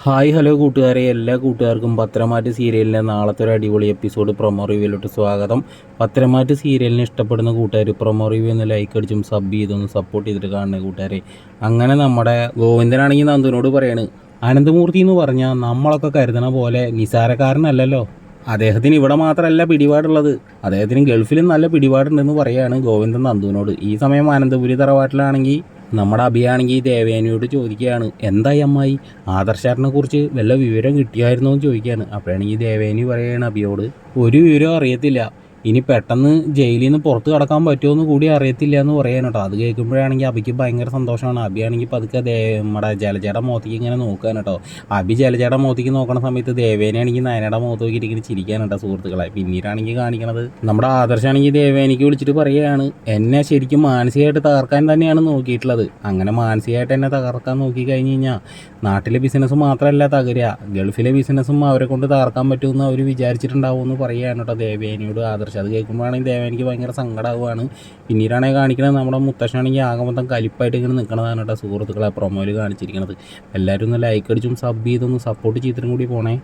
Hi hello കൂട്ടുകാരെ, എല്ലാ കൂട്ടുകാർക്കും പത്രമാറ്റ് സീരിയലിൻ്റെ നാളത്തെ ഒരു അടിപൊളി എപ്പിസോഡ് പ്രൊമോ റിവ്യൂയിലോട്ട് സ്വാഗതം. പത്രമാറ്റ് സീരിയലിനെ ഇഷ്ടപ്പെടുന്ന കൂട്ടുകാർ പ്രൊമോ റിവ്യൂ ഒന്ന് ലൈക്ക് അടിച്ചും സബ് ചെയ്തൊന്ന് സപ്പോർട്ട് ചെയ്തിട്ട് കാണുന്ന കൂട്ടുകാരെ. അങ്ങനെ നമ്മുടെ ഗോവിന്ദനാണെങ്കിൽ നന്ദുവിനോട് പറയാണ്, അനന്തമൂർത്തി എന്ന് പറഞ്ഞാൽ നമ്മളൊക്കെ കരുതണ പോലെ നിസാരക്കാരനല്ലല്ലോ. അദ്ദേഹത്തിന് ഇവിടെ മാത്രമല്ല പിടിപാടുള്ളത്, അദ്ദേഹത്തിന് ഗൾഫിലും നല്ല പിടിപാടുണ്ടെന്ന് പറയുകയാണ് ഗോവിന്ദൻ നന്ദുവിനോട്. ഈ സമയം അനന്തപുരി തറവാട്ടിലാണെങ്കിൽ നമ്മുടെ അഭിയാണെങ്കിൽ ദേവേനയോട് ചോദിക്കുകയാണ്, എന്തായി അമ്മായി, ആദർശാറിനെ കുറിച്ച് വല്ല വിവരം കിട്ടിയായിരുന്നോ എന്ന് ചോദിക്കുകയാണ്. അപ്പോഴാണെങ്കിൽ ദേവേനി പറയുകയാണ് അഭിയോട്, ഒരു വിവരം അറിയത്തില്ല, ഇനി പെട്ടെന്ന് ജയിലിൽ നിന്ന് പുറത്ത് കടക്കാൻ പറ്റുമോ എന്ന് കൂടി അറിയത്തില്ല എന്ന് പറയാൻ കേട്ടോ. അത് കേൾക്കുമ്പോഴാണെങ്കിൽ അബിക്ക് ഭയങ്കര സന്തോഷമാണ്. അബിയാണെങ്കിൽ പതുക്കെ നമ്മുടെ ജലജയുടെ മുഖത്തേക്ക് ഇങ്ങനെ നോക്കാൻ കേട്ടോ. അബി ജലജയുടെ മുഖത്തേക്ക് നോക്കുന്ന സമയത്ത് ദേവേനയാണെങ്കിൽ നയനയുടെ മുഖത്ത് നോക്കിയിട്ട് ഇങ്ങനെ ചിരിക്കാൻ കേട്ടോ സുഹൃത്തുക്കളെ. പിന്നീടാണെങ്കിൽ കാണിക്കണത് നമ്മുടെ ആദർശാണെങ്കിൽ ദേവേനിക്ക് വിളിച്ചിട്ട് പറയുകയാണ്, എന്നെ ശരിക്കും മാനസികമായിട്ട് തകർക്കാൻ തന്നെയാണ് നോക്കിയിട്ടുള്ളത്. അങ്ങനെ മാനസികമായിട്ട് എന്നെ തകർക്കാൻ നോക്കി കഴിഞ്ഞ് കഴിഞ്ഞാൽ നാട്ടിലെ ബിസിനസ് മാത്രമല്ല തകരുക, ഗൾഫിലെ ബിസിനസ്സും അവരെ കൊണ്ട് തകർക്കാൻ പറ്റുമെന്ന് അവർ വിചാരിച്ചിട്ടുണ്ടാവും എന്ന് പറയുകയാണ് കേട്ടോ ദേവേനിയോട് ആദർശം. അത് കേൾക്കുമ്പോഴാണെങ്കിൽ ദേവേനിക്ക് ഭയങ്കര സങ്കടമാവുകയാണ്. പിന്നീടാണെങ്കിൽ കാണിക്കുന്നത് നമ്മുടെ മുത്തശ്ശനാണെങ്കിൽ ആകെ മൊത്തം കലിപ്പായിട്ട് ഇങ്ങനെ നിൽക്കണതാണ് കേട്ടോ സുഹൃത്തുക്കളെ പ്രൊമോയിൽ കാണിച്ചിരിക്കുന്നത്. എല്ലാവരും ഒന്ന് ലൈക്ക് അടിച്ചും സബ് ചെയ്തൊന്ന് സപ്പോർട്ട് ചെയ്തിട്ടും കൂടി പോണേ.